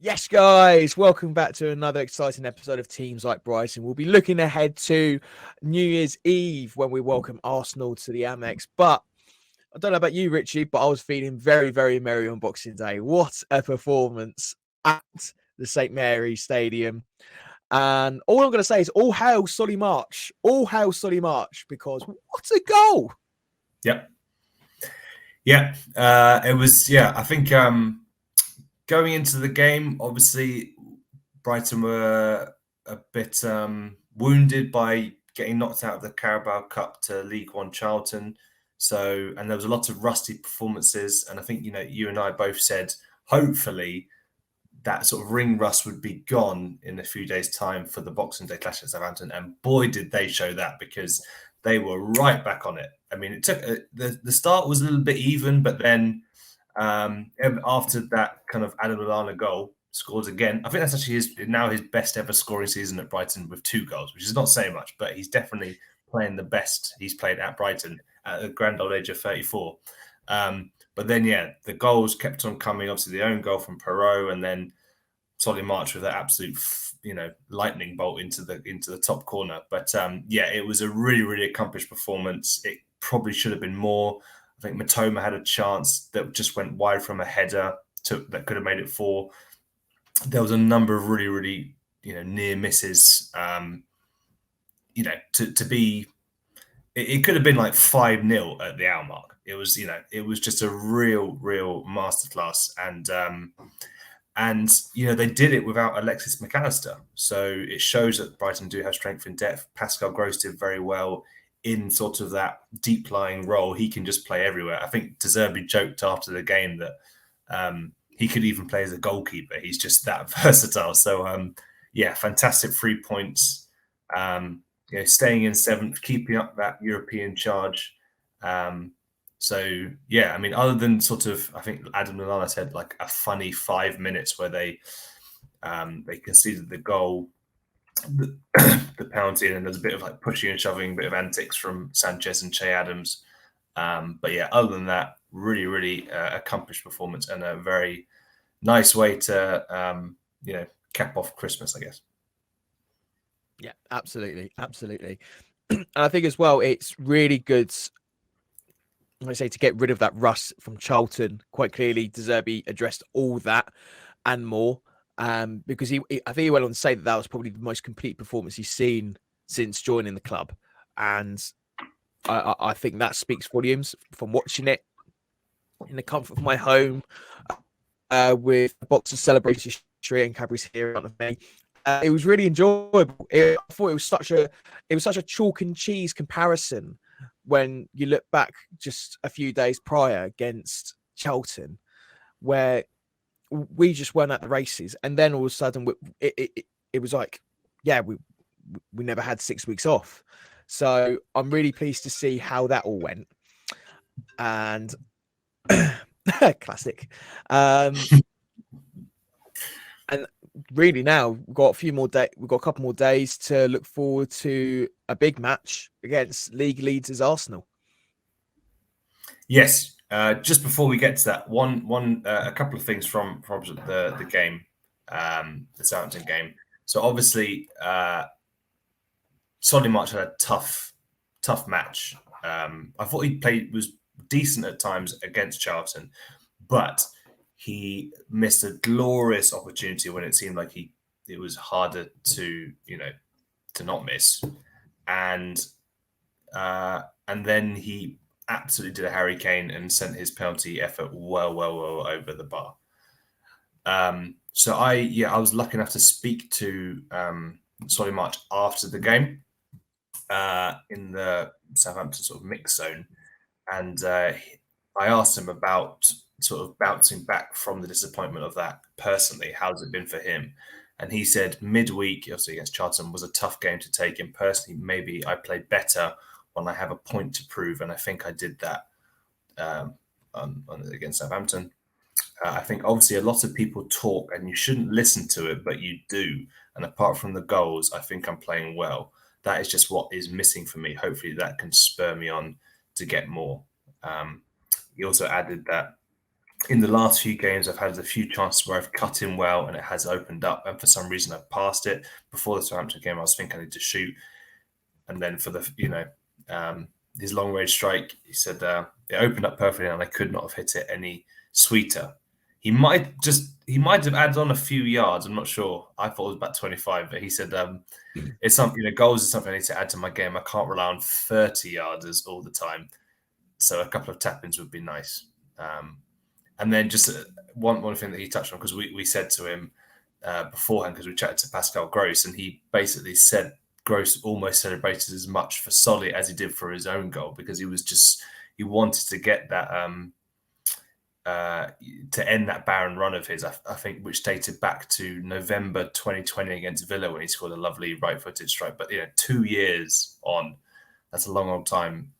Yes, guys, welcome back to another exciting episode of Teams Like Brighton. We'll be looking ahead to New Year's Eve when we welcome Arsenal to the AMEX. But I don't know about you, Richie, but I was feeling very, very merry on Boxing Day. What a performance at the St. Mary's Stadium. And all I'm going to say is all hail Solly March. All hail Solly March, because what a goal. Yep. Yeah. It was, I think going into the game, obviously, Brighton were a bit wounded by getting knocked out of the Carabao Cup to League One Charlton. So, and there was a lot of rusty performances. And I think, you and I both said, hopefully, that sort of ring rust would be gone in a few days' time for the Boxing Day clash at Southampton. And boy, did they show that, because they were right back on it. I mean, it took the start was a little bit even, but then after that kind of Adam Lallana goal, scores again. I think that's actually now his best ever scoring season at Brighton with 2 goals, which is not saying much, but he's definitely playing the best he's played at Brighton at the grand old age of 34. But then, the goals kept on coming. Obviously, the own goal from Perot, and then Solly March with that absolute, lightning bolt into the top corner. But it was a really, really accomplished performance. It probably should have been more. I think Matoma had a chance that just went wide from a header that could have made it 4. There was a number of really, really, near misses. To be, it could have been like 5-0 at the hour mark. It was, it was just a real, real masterclass. And they did it without Alexis McAllister. So it shows that Brighton do have strength in depth. Pascal Gross did very well in sort of that deep-lying role. He can just play everywhere. I think De Zerbi joked after the game that he could even play as a goalkeeper. He's just that versatile. So, fantastic 3 points. Staying in 7th, keeping up that European charge. I mean, other than sort of, I think Adam Lallana said like a funny 5 minutes where they conceded the goal, the penalty, and then there's a bit of like pushing and shoving, a bit of antics from Sanchez and Che Adams. Other than that, really, really accomplished performance and a very nice way to, cap off Christmas, I guess. Yeah, absolutely. Absolutely. And I think as well, it's really good, I say, to get rid of that rust from Charlton. Quite clearly, De Zerbi addressed all that and more, because I think he went on to say that was probably the most complete performance he's seen since joining the club. And I think that speaks volumes from watching it in the comfort of my home, with a box of celebration tree and Cadbury's here in front of me. It was really enjoyable. I thought it was such a chalk and cheese comparison when you look back just a few days prior against Charlton, where we just weren't at the races, and then all of a sudden it was like, we never had 6 weeks off. So I'm really pleased to see how that all went. And classic. And really now we've got a couple more days to look forward to a big match against league leaders Arsenal. Yes. Just before we get to that, a couple of things from the game, the Southampton game. So obviously, Solly March had a tough match. I thought was decent at times against Charlton, but he missed a glorious opportunity when it seemed like it was harder to not miss, and then he absolutely did a Harry Kane and sent his penalty effort well over the bar. So I was lucky enough to speak to Solly March after the game in the Southampton sort of mix zone, and I asked him about sort of bouncing back from the disappointment of that personally. How's it been for him? And he said midweek, obviously against Charlton, was a tough game to take. And personally, maybe I played better when I have a point to prove. And I think I did that against Southampton. I think obviously a lot of people talk and you shouldn't listen to it, but you do. And apart from the goals, I think I'm playing well. That is just what is missing for me. Hopefully that can spur me on to get more. He also added that in the last few games, I've had a few chances where I've cut in well and it has opened up, and for some reason I've passed it. Before the Southampton game, I was thinking I need to shoot, and then for the his long range strike, he said it opened up perfectly, and I could not have hit it any sweeter. He might have added on a few yards. I'm not sure. I thought it was about 25, but he said it's something. Goals is something I need to add to my game. I can't rely on 30 yarders all the time, so a couple of tap-ins would be nice. And then just one thing that he touched on, because we said to him beforehand, because we chatted to Pascal Gross, and he basically said Gross almost celebrated as much for Solly as he did for his own goal, because he wanted to get that to end that barren run of his, I think, which dated back to November 2020 against Villa when he scored a lovely right-footed strike. But 2 years on, that's a long old time.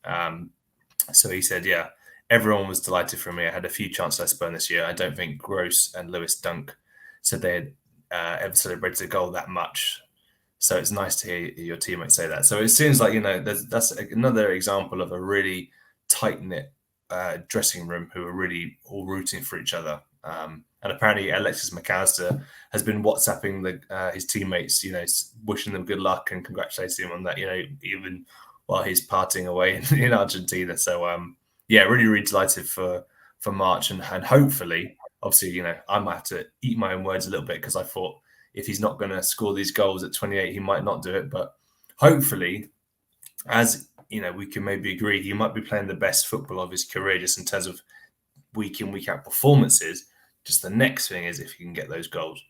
So he said, yeah, everyone was delighted for me. I had a few chances I spurned this year. I don't think Gross and Lewis Dunk said they had ever celebrated a goal that much. So it's nice to hear your teammates say that. So it seems like, that's another example of a really tight-knit dressing room who are really all rooting for each other. And apparently Alexis McAllister has been WhatsApping his teammates, wishing them good luck and congratulating them on that, even while he's partying away in Argentina. So, really, really delighted for March. And hopefully, obviously, I might have to eat my own words a little bit, because I thought if he's not going to score these goals at 28, he might not do it. But hopefully, as we can maybe agree, he might be playing the best football of his career, just in terms of week in, week out performances. Just the next thing is if he can get those goals.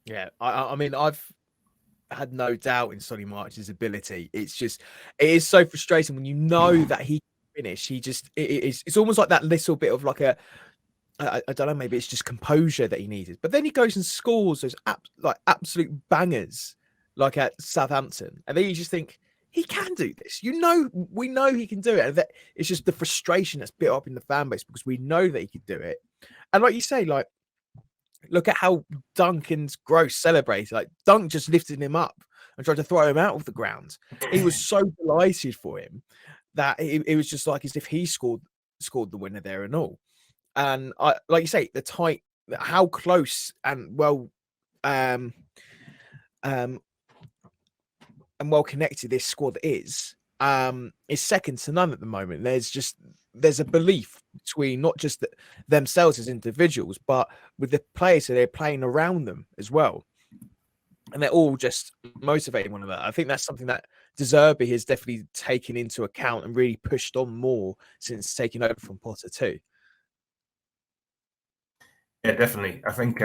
Yeah, I mean, I've had no doubt in Solly March's ability. It is so frustrating when you know that he can finish. It's almost like that little bit of like I don't know, maybe it's just composure that he needed. But then he goes and scores those absolute bangers, like at Southampton, and then you just think he can do this. We know he can do it, and that it's just the frustration that's built up in the fan base, because we know that he could do it. And like you say, like, look at how Dunk and Gross celebrated. Like, Dunk just lifted him up and tried to throw him out of the ground. He was so delighted for him that it was just like as if he scored the winner there and all. And like you say, how close and well connected this squad is second to none at the moment. There's a belief between not just themselves as individuals, but with the players that they're playing around them as well. And they're all just motivating one another. I think that's something that De Zerbi has definitely taken into account and really pushed on more since taking over from Potter too. Yeah, definitely. I think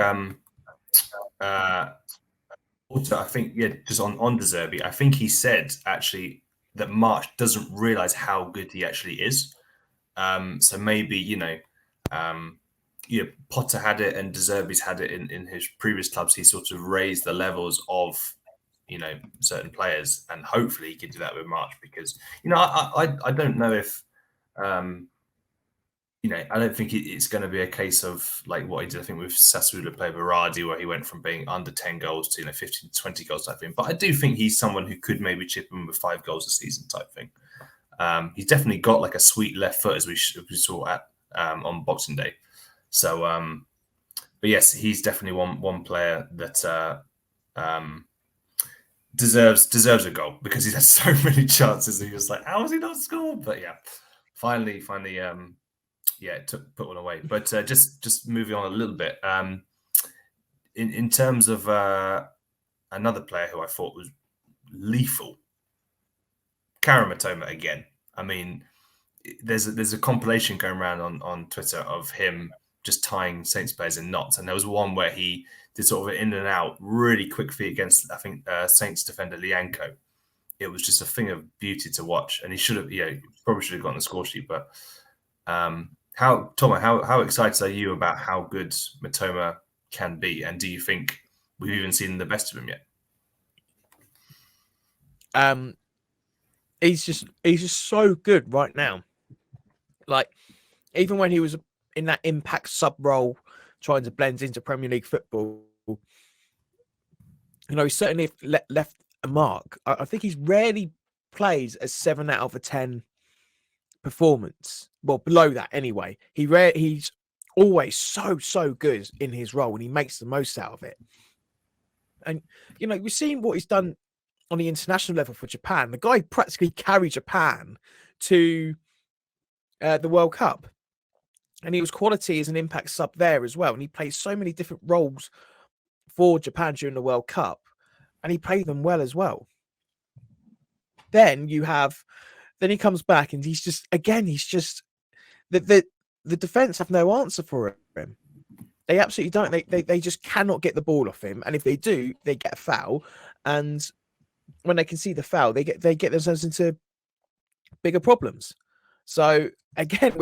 also, I think, just on De Zerbi, I think he said actually that March doesn't realize how good he actually is. So maybe, Potter had it and De Zerbi's had it in his previous clubs. He sort of raised the levels of, certain players, and hopefully he can do that with March, because, I don't know if, I don't think it's going to be a case of like what he did, I think, with Sassuolo play Berardi, where he went from being under 10 goals to 15 to 20 goals type thing. But I do think he's someone who could maybe chip him with 5 goals a season type thing. He's definitely got like a sweet left foot, as we saw at on Boxing Day. So, but yes, he's definitely one player that deserves a goal, because he's had so many chances. He was like, how has he not scored? But yeah, finally, put one away. But just moving on a little bit, in terms of another player who I thought was lethal, Karim Matoma again. I mean, there's a compilation going around on Twitter of him just tying Saints players in knots, and there was one where he did sort of an in and out, really quick feet against, I think, Saints defender Lianco. It was just a thing of beauty to watch, and he should have, probably should have gotten the score sheet. But how excited are you about how good Matoma can be, and do you think we've even seen the best of him yet? He's just so good right now. Like, even when he was in that impact sub role, trying to blend into Premier League football, he certainly left a mark. I think he's rarely plays a 7 out of 10 performance. Well, below that anyway. He's always so good in his role, and he makes the most out of it. And we've seen what he's done on the international level for Japan. The guy practically carried Japan to the World Cup, and he was quality as an impact sub there as well. And he played so many different roles for Japan during the World Cup, and he played them well as well. Then he comes back, and he's just the defense have no answer for him. They absolutely don't. They just cannot get the ball off him, and if they do, they get a foul. And when they can see the foul, they get themselves into bigger problems. So again,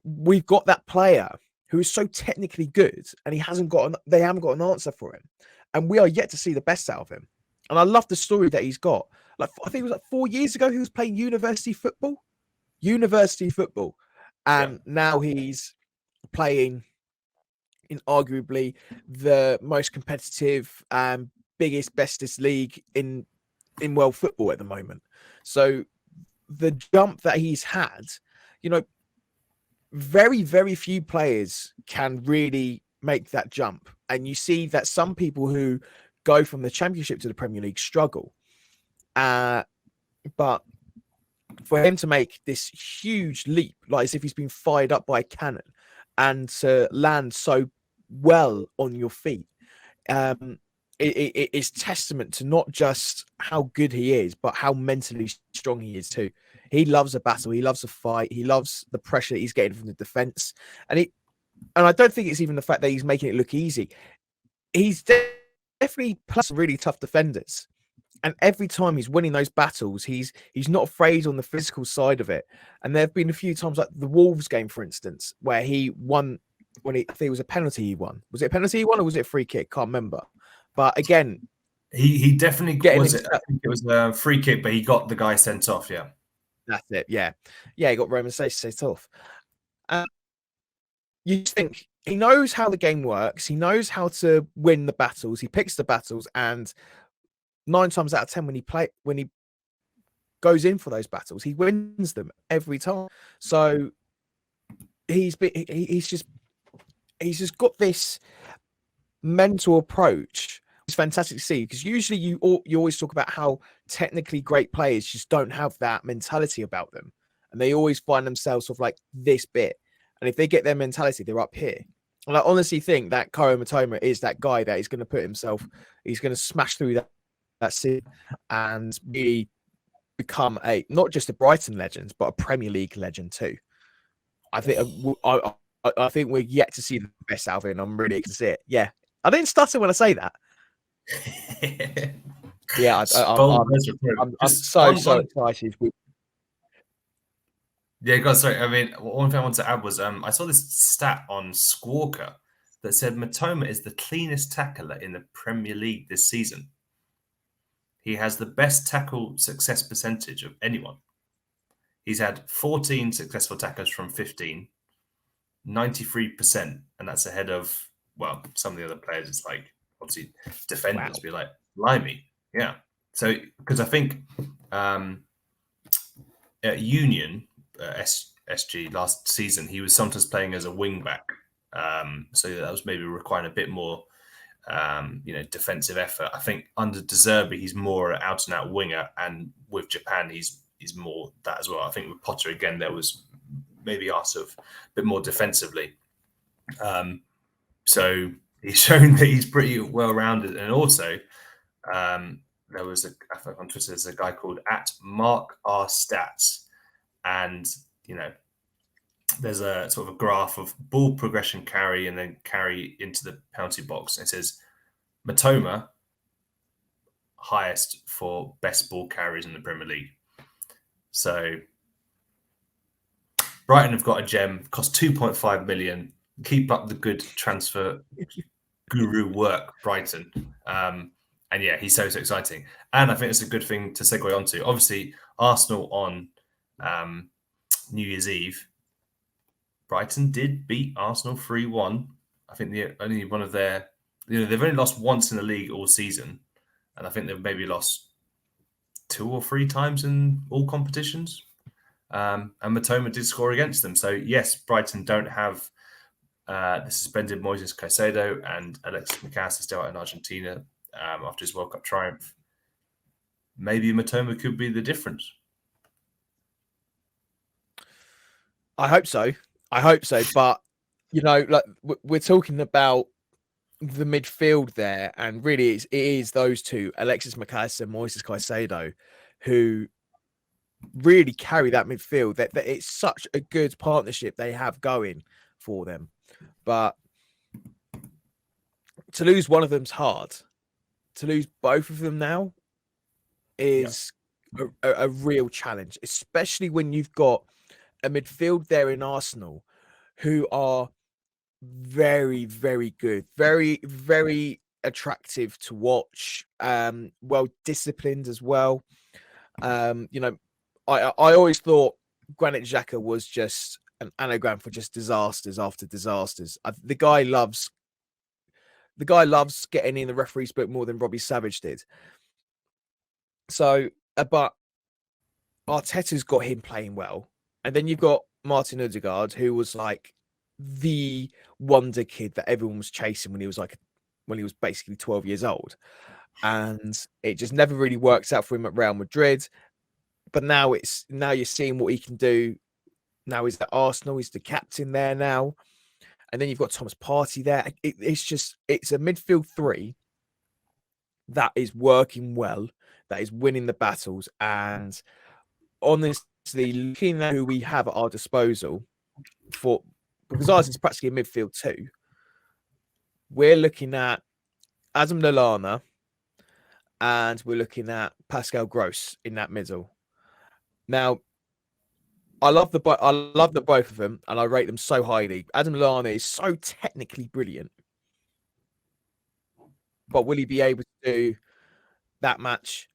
we've got that player who is so technically good, and they haven't got an answer for him, and we are yet to see the best out of him. And I love the story that he's got. Like, I think it was like 4 years ago, he was playing university football, and now he's playing in arguably the most competitive and biggest, bestest league in world football at the moment. So the jump that he's had, very, very few players can really make that jump. And you see that some people who go from the Championship to the Premier League struggle. But for him to make this huge leap, like as if he's been fired up by a cannon, and to land so well on your feet, it is testament to not just how good he is, but how mentally strong he is too. He loves a battle. He loves a fight. He loves the pressure that he's getting from the defense. And I don't think it's even the fact that he's making it look easy. He's definitely plus really tough defenders. And every time he's winning those battles, he's not afraid on the physical side of it. And there have been a few times, like the Wolves game, for instance, where he won I think it was a penalty he won. Was it a penalty he won, or was it a free kick? Can't remember. But again, he definitely was it. I think it was a free kick, but he got the guy sent off. Yeah, that's it. Yeah, he got Roman sent off. You think he knows how the game works. He knows how to win the battles. He picks the battles, and 9 times out of 10, when he goes in for those battles, he wins them every time. So he's just got this mental approach. It's fantastic to see, because usually you always talk about how technically great players just don't have that mentality about them, and they always find themselves sort of like this bit. And if they get their mentality, they're up here. And I honestly think that Karo Matoma is that guy that is going to put himself, he's going to smash through that scene and really become not just a Brighton legend, but a Premier League legend too. I think we're yet to see the best out of it, and I'm really excited to see it. Yeah, I didn't stutter when I say that. Yeah, I'm so excited. Yeah, God, sorry. I mean, one thing I want to add was I saw this stat on Squawker that said Matoma is the cleanest tackler in the Premier League this season. He has the best tackle success percentage of anyone. He's had 14 successful tackles from 15, 93%, and that's ahead of, well, some of the other players. It's like, obviously, defenders be like, blimey. Yeah. So, because I think at Union, SG last season, he was sometimes playing as a wing back. So that was maybe requiring a bit more, defensive effort. I think under De Zerbi, he's more an out and out winger, and with Japan, he's more that as well. I think with Potter again, there was maybe asked of a bit more defensively. So he's shown that he's pretty well rounded, and also there was I think on Twitter, there's a guy called @MarkRStats. And, there's a sort of a graph of ball progression carry and then carry into the penalty box. And it says Matoma, highest for best ball carries in the Premier League. So Brighton have got a gem, cost 2.5 million. Keep up the good transfer guru work, Brighton. And yeah, he's so exciting. And I think it's a good thing to segue onto. Obviously, Arsenal on New Year's Eve, Brighton did beat Arsenal 3-1. I think only one of their, they've only lost once in the league all season, and I think they've maybe lost 2 or 3 times in all competitions. And Matoma did score against them. So yes, Brighton don't have the suspended Moises Caicedo and Alexis Macass is still out in Argentina after his World Cup triumph. Maybe Matoma could be the difference. I hope so. I hope so. But, like we're talking about the midfield there, and really it is those two, Alexis Macass and Moises Caicedo, who really carry that midfield. That it's such a good partnership they have going for them. But to lose one of them's hard. To lose both of them now is a real challenge, especially when you've got a midfield there in Arsenal who are very, very good, very, very attractive to watch, well disciplined as well. I always thought Granit Xhaka was just an anagram for just disasters after disasters. The guy loves getting in the referee's book more than Robbie Savage did. So, but Arteta's got him playing well, and then you've got Martin Odegaard, who was like the wonder kid that everyone was chasing when he was basically 12 years old, and it just never really worked out for him at Real Madrid. But now you're seeing what he can do. Now he's at Arsenal. He's the captain there now, and then you've got Thomas Partey there. It's a midfield three that is working well, that is winning the battles, and honestly, looking at who we have at our disposal because ours is practically a midfield too. We're looking at Adam Lallana and we're looking at Pascal Gross in that middle. Now, I love the both of them, and I rate them so highly. Adam Lallana is so technically brilliant, but will he be able to do that match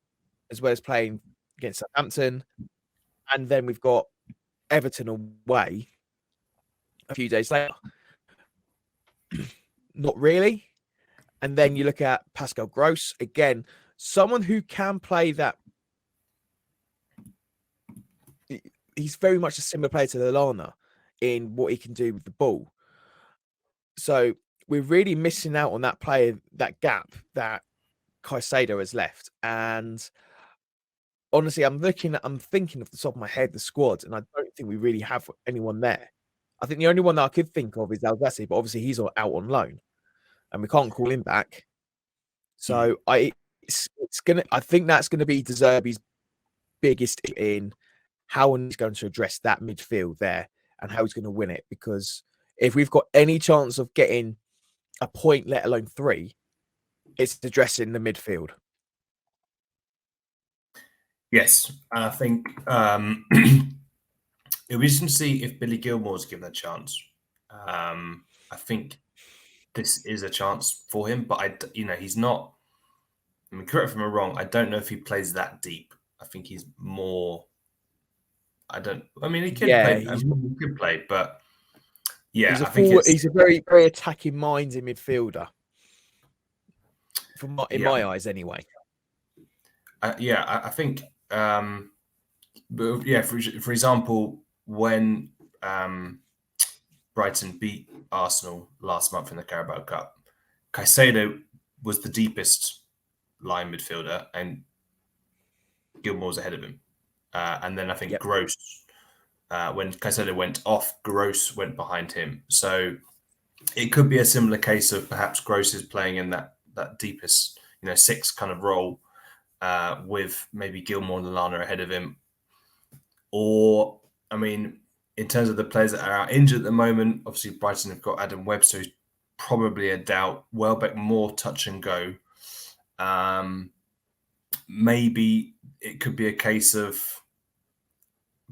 as well as playing against Southampton? And then we've got Everton away a few days later. Not really. And then you look at Pascal Gross, again, someone who can play that. He's very much a similar player to Lallana in what he can do with the ball. So we're really missing out on that player, that gap that Caicedo has left. And honestly, I'm thinking off the top of my head the squad, and I don't think we really have anyone there. I think the only one that I could think of is Alvasi, but obviously he's out on loan, and we can't call him back. So I think that's gonna be De Zerbi's biggest in how he's going to address that midfield there and how he's going to win it. Because if we've got any chance of getting a point, let alone 3, it's addressing the midfield. Yes, and I think it'll be interesting to see if Billy Gilmore's given a chance. I think this is a chance for him, but he's not. I mean, correct me if I'm wrong. I don't know if he plays that deep. I think he's more. He could play. He could play, but yeah, he's a very, very attacking minded midfielder. In my eyes, anyway. I think. But yeah, for example, when Brighton beat Arsenal last month in the Carabao Cup, Caicedo was the deepest line midfielder, and Gilmore's ahead of him. And then I think Gross, when Caicedo went off, Gross went behind him. So it could be a similar case of perhaps Gross is playing in that deepest, 6 kind of role, with maybe Gilmore and Lallana ahead of him. Or, I mean, in terms of the players that are out injured at the moment, obviously Brighton have got Adam Webster, who's probably a doubt. Welbeck more touch and go. Maybe it could be a case of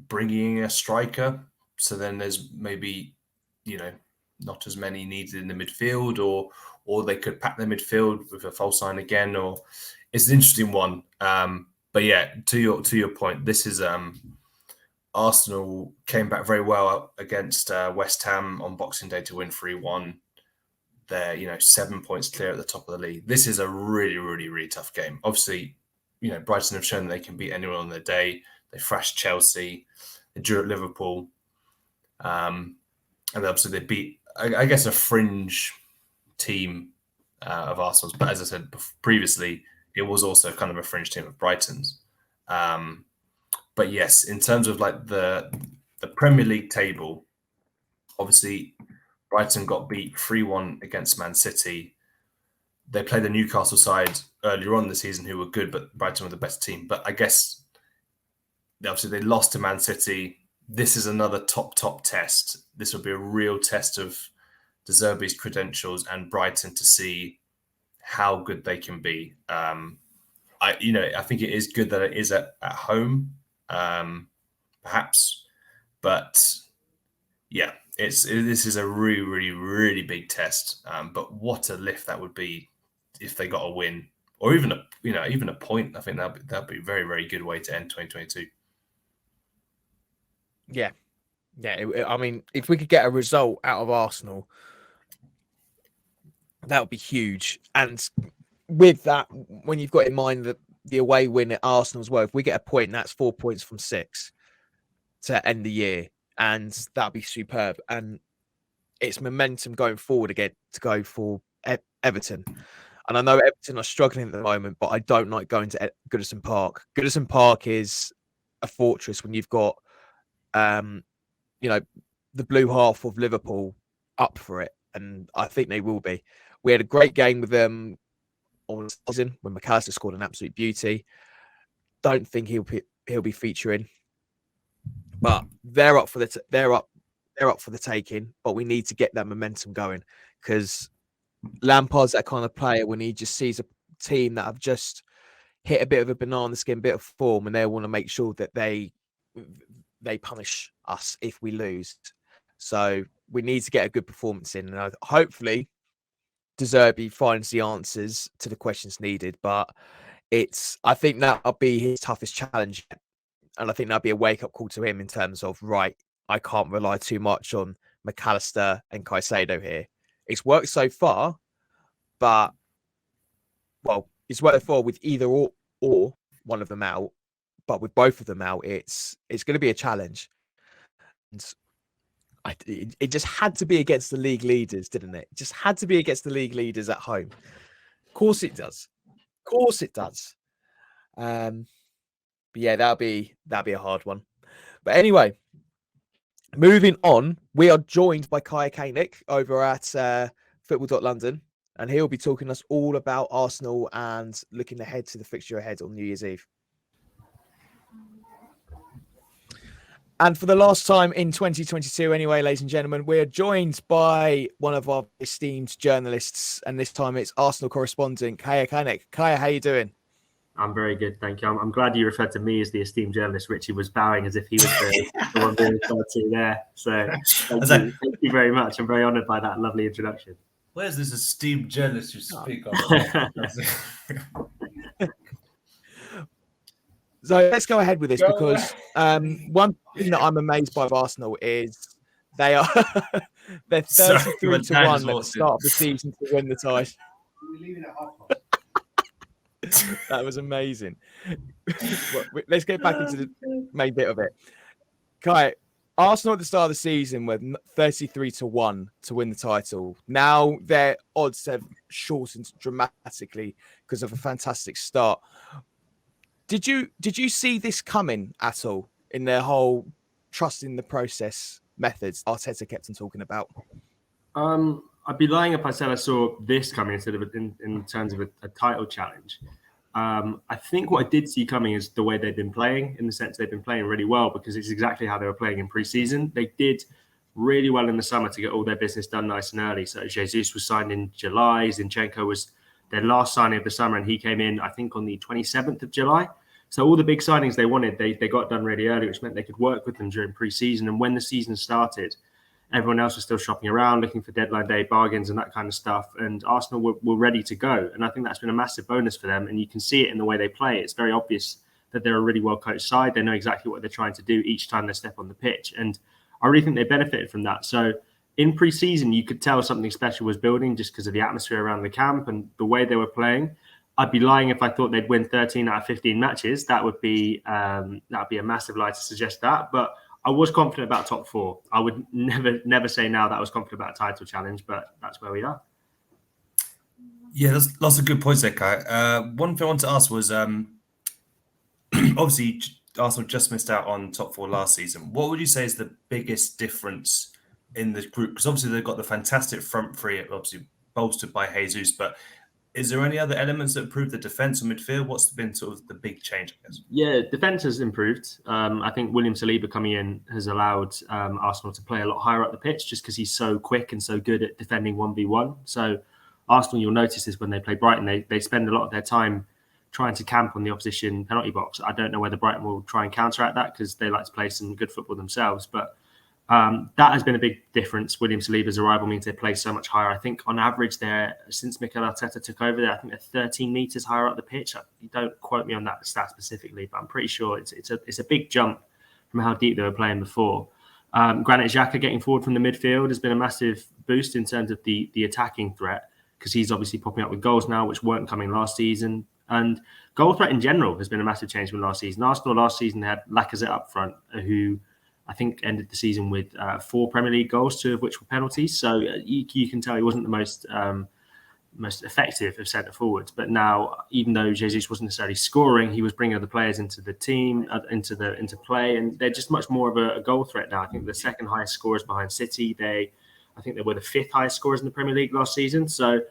bringing a striker. So then there's maybe, not as many needed in the midfield, or they could pack the midfield with a false line again. Or it's an interesting one. But yeah, to your point, this is Arsenal came back very well against West Ham on Boxing Day to win 3-1. They're 7 points clear at the top of the league. This is a really, really, really tough game. Obviously, Brighton have shown they can beat anyone on their day. They thrashed Chelsea, they drew at Liverpool, and obviously they beat I guess, a fringe team of Arsenal's. But as I said previously, it was also kind of a fringe team of Brighton's. But yes, in terms of like the Premier League table, obviously Brighton got beat 3-1 against Man City. They played the Newcastle side earlier on the season who were good, but Brighton were the best team. But I guess obviously they lost to Man City. This is another top test. This will be a real test of De Zerbi's credentials and Brighton to see how good they can be. I think it is good that it is at home, perhaps, but yeah, this is a really, really, really big test. But what a lift that would be if they got a win, or even a point. I think that'd be a very, very good way to end 2022. Yeah. I mean, if we could get a result out of Arsenal, that would be huge. And with that, when you've got in mind that the away win at Arsenal as well, if we get a point, that's 4 points from 6 to end the year, and that'd be superb. And it's momentum going forward again to go for Everton. And I know Everton are struggling at the moment, but I don't like going to Goodison Park. Goodison Park is a fortress when you've got, the blue half of Liverpool up for it, and I think they will be. We had a great game with them on the season when McAllister scored an absolute beauty. Don't think he'll be featuring, but they're up for the taking. But we need to get that momentum going, because Lampard's that kind of player when he just sees a team that have just hit a bit of a banana skin, bit of form, and they want to make sure that they punish us if we lose. So we need to get a good performance in, and hopefully De Zerbi finds the answers to the questions needed. But I think that'll be his toughest challenge, and I think that'll be a wake-up call to him in terms of, right, I can't rely too much on McAllister and Caicedo here. It's worked so far, but it's worked so far with either or one of them out. But with both of them out, it's going to be a challenge. And it just had to be against the league leaders, didn't it? It just had to be against the league leaders at home. Of course it does. But yeah, that'll be a hard one. But anyway, moving on, we are joined by Kaya Koenig over at Football.London, and he'll be talking to us all about Arsenal and looking ahead to the fixture ahead on New Year's Eve. And for the last time in 2022, anyway, ladies and gentlemen, we're joined by one of our esteemed journalists, and this time it's Arsenal correspondent Kaya Koenig. Kaya, how you doing? I'm very good, thank you. I'm glad you referred to me as the esteemed journalist. Richie was bowing as if he was the one being referred to there. So thank you very much. I'm very honoured by that lovely introduction. Where's this esteemed journalist you speak of? So let's go ahead with this, because one thing that I'm amazed by Arsenal is they're 33 to 1 at the start of the season to win the title. That was amazing. Let's get back into the main bit of it. Kai, Arsenal at the start of the season were 33 to 1 to win the title. Now their odds have shortened dramatically because of a fantastic start. Did you see this coming at all in their whole trusting the process methods Arteta kept on talking about? I'd be lying if I said I saw this coming instead of in terms of a title challenge. I think what I did see coming is the way they've been playing, in the sense they've been playing really well, because it's exactly how they were playing in pre-season. They did really well in the summer to get all their business done nice and early. So Jesus was signed in July. Zinchenko was their last signing of the summer, and he came in, I think, on the 27th of July. So all the big signings they wanted, they got done really early, which meant they could work with them during pre-season. And when the season started, everyone else was still shopping around, looking for deadline day bargains and that kind of stuff. And Arsenal were ready to go. And I think that's been a massive bonus for them. And you can see it in the way they play. It's very obvious that they're a really well-coached side. They know exactly what they're trying to do each time they step on the pitch. And I really think they benefited from that. So in pre-season, you could tell something special was building just because of the atmosphere around the camp and the way they were playing. I'd be lying if I thought they'd win 13 out of 15 matches. That would be a massive lie to suggest that. But I was confident about top 4. I would never say now that I was confident about a title challenge, but that's where we are. Yeah, there's lots of good points there, Kai. One thing I wanted to ask was, obviously, Arsenal just missed out on top 4 last season. What would you say is the biggest difference in the group? Because obviously they've got the fantastic front three, obviously bolstered by Jesus, but is there any other elements that improve the defence or midfield? What's been sort of the big change, I guess? Yeah, defence has improved. I think William Saliba coming in has allowed Arsenal to play a lot higher up the pitch just because he's so quick and so good at defending 1v1. So Arsenal, you'll notice this when they play Brighton, they spend a lot of their time trying to camp on the opposition penalty box. I don't know whether Brighton will try and counteract that because they like to play some good football themselves. But that has been a big difference. William Saliba's arrival means they play so much higher. I think on average, since Mikel Arteta took over there, I think they're 13 metres higher up the pitch. You don't quote me on that stat specifically, but I'm pretty sure it's a big jump from how deep they were playing before. Granit Xhaka getting forward from the midfield has been a massive boost in terms of the attacking threat because he's obviously popping up with goals now, which weren't coming last season. And goal threat in general has been a massive change from last season. Arsenal last season had Lacazette up front, who I think ended the season with 4 Premier League goals, 2 of which were penalties. So you can tell he wasn't the most effective of centre forwards. But now, even though Jesus wasn't necessarily scoring, he was bringing other players into the team, into play, and they're just much more of a goal threat now. I think the second highest scorers behind City. I think they were the 5th highest scorers in the Premier League last season. So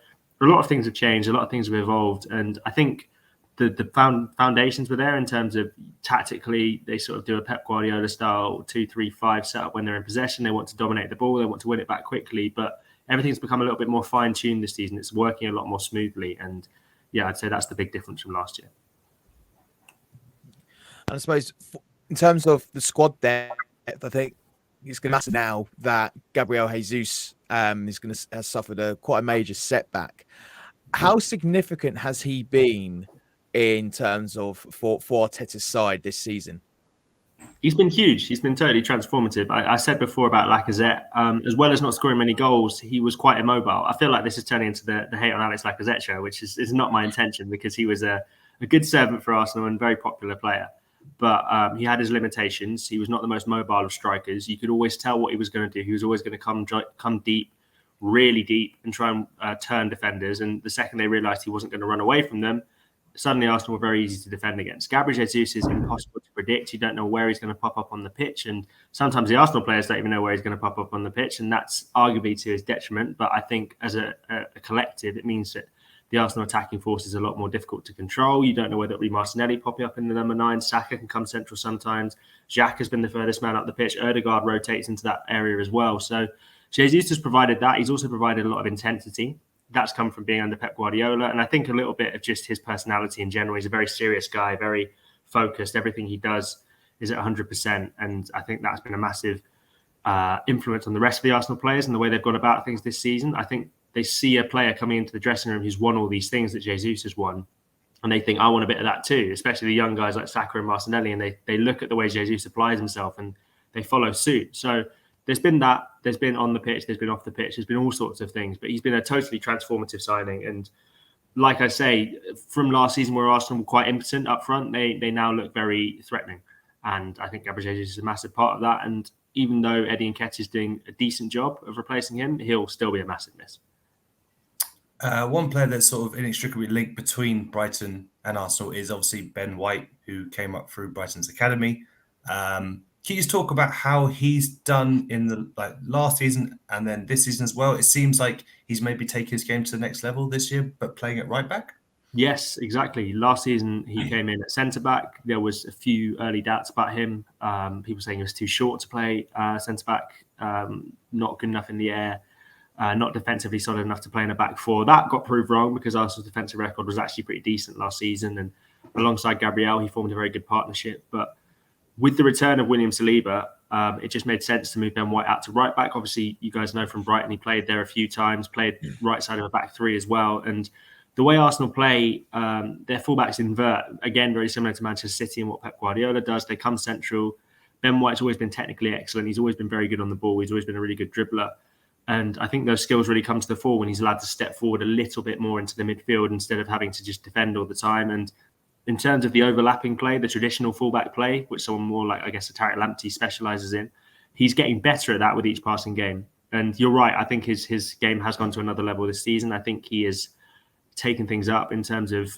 a lot of things have changed, a lot of things have evolved, and I think the foundations were there in terms of tactically. They sort of do a Pep Guardiola style 2-3-5 setup when they're in possession. They want to dominate the ball. They want to win it back quickly. But everything's become a little bit more fine tuned this season. It's working a lot more smoothly. And yeah, I'd say that's the big difference from last year. And I suppose in terms of the squad depth, I think it's going to matter now that Gabriel Jesus has suffered quite a major setback. How significant has he been in terms of for Arteta's side this season? He's been huge. He's been totally transformative. I said before about Lacazette, as well as not scoring many goals, he was quite immobile. I feel like this is turning into the hate on Alex Lacazette show, which is not my intention because he was a good servant for Arsenal and very popular player. But he had his limitations. He was not the most mobile of strikers. You could always tell what he was going to do. He was always going to come deep, really deep, and try and turn defenders. And the second they realised he wasn't going to run away from them, suddenly Arsenal were very easy to defend against. Gabriel Jesus is impossible to predict. You don't know where he's going to pop up on the pitch. And sometimes the Arsenal players don't even know where he's going to pop up on the pitch. And that's arguably to his detriment. But I think as a collective, it means that the Arsenal attacking force is a lot more difficult to control. You don't know whether it'll be Martinelli popping up in the number 9. Saka can come central sometimes. Xhaka has been the furthest man up the pitch. Ødegaard rotates into that area as well. So Jesus has provided that. He's also provided a lot of intensity. That's come from being under Pep Guardiola. And I think a little bit of just his personality in general. He's a very serious guy, very focused. Everything he does is at 100%. And I think that's been a massive influence on the rest of the Arsenal players and the way they've gone about things this season. I think they see a player coming into the dressing room who's won all these things that Jesus has won. And they think, I want a bit of that too, especially the young guys like Saka and Martinelli. And they look at the way Jesus applies himself and they follow suit. So there's been that. There's been on the pitch. There's been off the pitch. There's been all sorts of things. But he's been a totally transformative signing. And like I say, from last season where Arsenal were quite impotent up front, they now look very threatening. And I think Gabriel Jesus is a massive part of that. And even though Eddie Nketiah is doing a decent job of replacing him, he'll still be a massive miss. One player that's sort of inextricably linked between Brighton and Arsenal is obviously Ben White, who came up through Brighton's academy. Can you just talk about how he's done in the last season and then this season as well? It seems like he's maybe taking his game to the next level this year, but playing at right back. Yes, exactly. Last season, he came in at centre-back. There was a few early doubts about him. People saying he was too short to play centre-back, not good enough in the air, not defensively solid enough to play in a back 4. That got proved wrong because Arsenal's defensive record was actually pretty decent last season. And alongside Gabriel, he formed a very good partnership. But with the return of William Saliba, it just made sense to move Ben White out to right back. Obviously, you guys know from Brighton, he played there a few times, played right side of a back 3 as well. And the way Arsenal play, their fullbacks invert, again, very similar to Manchester City and what Pep Guardiola does. They come central. Ben White's always been technically excellent. He's always been very good on the ball. He's always been a really good dribbler. And I think those skills really come to the fore when he's allowed to step forward a little bit more into the midfield instead of having to just defend all the time. And in terms of the overlapping play, the traditional fullback play, which someone more like, I guess, Tariq Lamptey specialises in, he's getting better at that with each passing game. And you're right, I think his game has gone to another level this season. I think he is taken things up in terms of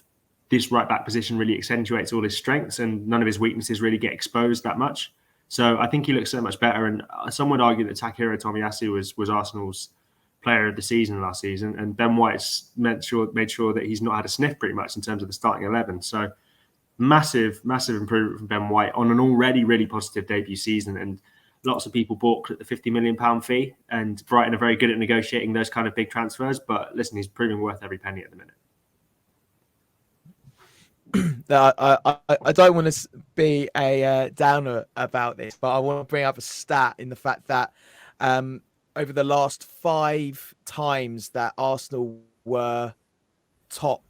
this right back position really accentuates all his strengths and none of his weaknesses really get exposed that much. So I think he looks so much better. And some would argue that Takehiro Tomiyasu was Arsenal's player of the season last season, and Ben White's made sure that he's not had a sniff pretty much in terms of the starting 11. So massive improvement from Ben White on an already really positive debut season. And lots of people balked at the £50 million fee, and Brighton are very good at negotiating those kind of big transfers. But listen, he's proving worth every penny at the minute. I don't want to be a downer about this, but I want to bring up a stat in the fact that over the last 5 times that Arsenal were top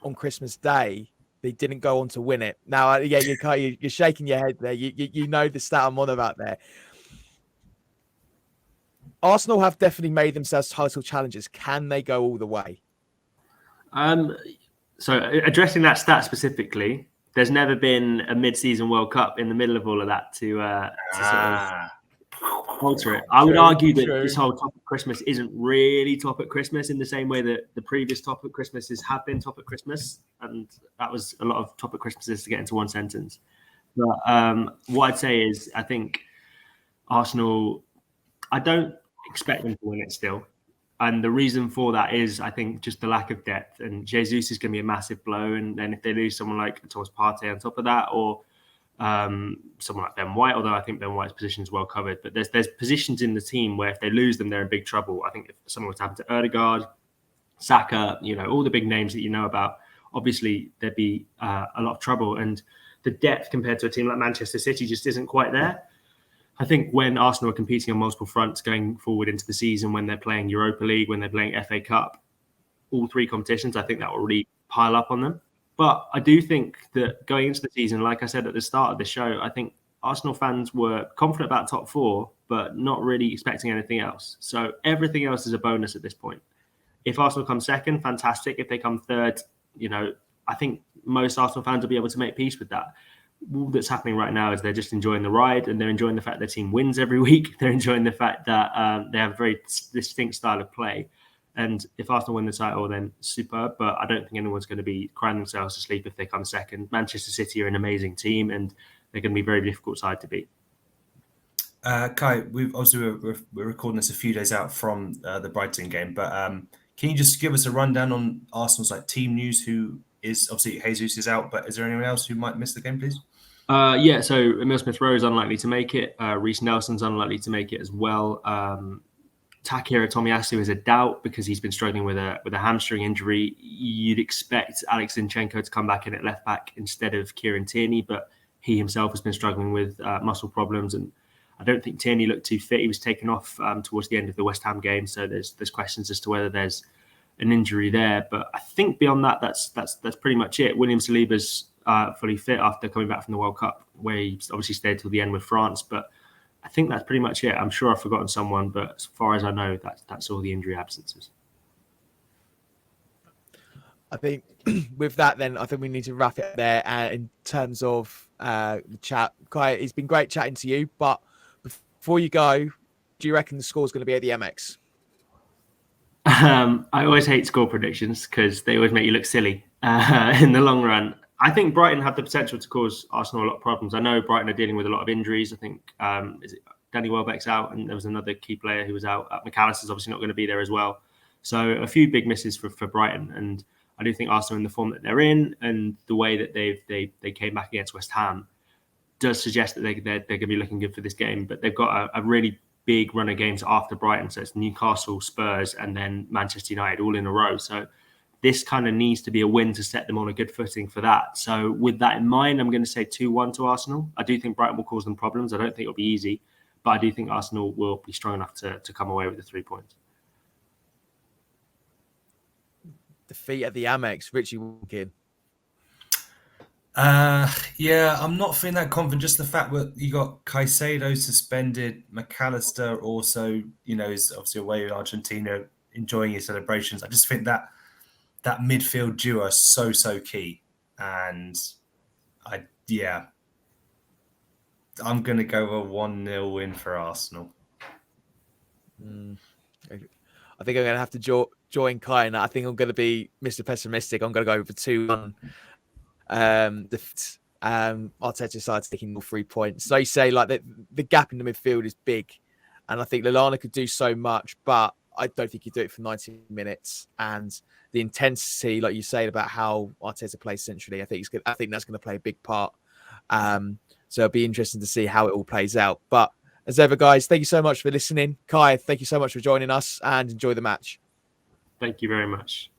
on Christmas Day, they didn't go on to win it. Now, yeah, you're shaking your head there. You know the stat I'm on about there. Arsenal have definitely made themselves title challengers. Can they go all the way? So addressing that stat specifically, there's never been a mid-season World Cup in the middle of all of that to sort of alter it. I would argue that this whole top at Christmas isn't really top at Christmas in the same way that the previous top at Christmases have been top at Christmas, and that was a lot of top at Christmases to get into one sentence. But what I'd say is, I think Arsenal, I don't expect them to win it still. And the reason for that is, I think, just the lack of depth. And Jesus is going to be a massive blow. And then if they lose someone like Thomas Partey on top of that, or someone like Ben White, although I think Ben White's position is well covered. But there's positions in the team where if they lose them, they're in big trouble. I think if someone was to happen to Ødegaard, Saka, all the big names that you know about, obviously there'd be a lot of trouble. And the depth compared to a team like Manchester City just isn't quite there. I think when Arsenal are competing on multiple fronts going forward into the season, when they're playing Europa League, when they're playing FA Cup, all 3 competitions, I think that will really pile up on them. But I do think that going into the season, like I said at the start of the show, I think Arsenal fans were confident about top 4, but not really expecting anything else. So everything else is a bonus at this point. If Arsenal come second, fantastic. If they come third, I think most Arsenal fans will be able to make peace with that. All that's happening right now is they're just enjoying the ride, and they're enjoying the fact their team wins every week. They're enjoying the fact that they have a very distinct style of play. And if Arsenal win the title, then superb. But I don't think anyone's going to be crying themselves to sleep if they come second. Manchester City are an amazing team, and they're going to be a very difficult side to beat. Kai, we're recording this a few days out from the Brighton game, but can you just give us a rundown on Arsenal's team news? Who is obviously Jesus is out, but is there anyone else who might miss the game, please? So Emile Smith-Rowe is unlikely to make it. Reece Nelson's unlikely to make it as well. Takehiro Tomiyasu is a doubt because he's been struggling with a hamstring injury. You'd expect Alex Zinchenko to come back in at left back instead of Kieran Tierney, but he himself has been struggling with muscle problems, and I don't think Tierney looked too fit. He was taken off towards the end of the West Ham game, so there's questions as to whether there's an injury there. But I think beyond that, that's pretty much it. William Saliba's fully fit after coming back from the World Cup, where he obviously stayed till the end with France. But I think that's pretty much it. I'm sure I've forgotten someone, but as far as I know, that's all the injury absences. I think with that, then I think we need to wrap it there. In terms of the chat, Kai, it's been great chatting to you. But before you go, do you reckon the score is going to be at the AMEX? I always hate score predictions because they always make you look silly in the long run. I think Brighton have the potential to cause Arsenal a lot of problems. I know Brighton are dealing with a lot of injuries. I think Danny Welbeck's out, and there was another key player who was out. McAllister's obviously not going to be there as well. So a few big misses for Brighton, and I do think Arsenal, in the form that they're in and the way that they came back against West Ham, does suggest that they're going to be looking good for this game. But they've got a really big run of games after Brighton. So it's Newcastle, Spurs, and then Manchester United all in a row. So this kind of needs to be a win to set them on a good footing for that. So with that in mind, I'm going to say 2-1 to Arsenal. I do think Brighton will cause them problems. I don't think it'll be easy, but I do think Arsenal will be strong enough to come away with the 3 points. Defeat at the Amex, Richie Walkin. Yeah, I'm not feeling that confident. Just the fact that you got Caicedo suspended, McAllister also, is obviously away in Argentina enjoying his celebrations. I just think that midfield duo is so key. and I'm going to go a 1-0 win for Arsenal. I think I'm going to have to join Kai, and I think I'm going to be Mr. Pessimistic. I'm going to go for 2-1. Arteta side's taking all 3 points. So you say like the gap in the midfield is big, and I think Lallana could do so much, but I don't think he'd do it for 90 minutes. And the intensity, like you say, about how Arteta plays centrally, I think that's going to play a big part. So it'll be interesting to see how it all plays out. But as ever, guys, thank you so much for listening. Kai, thank you so much for joining us, and enjoy the match. Thank you very much.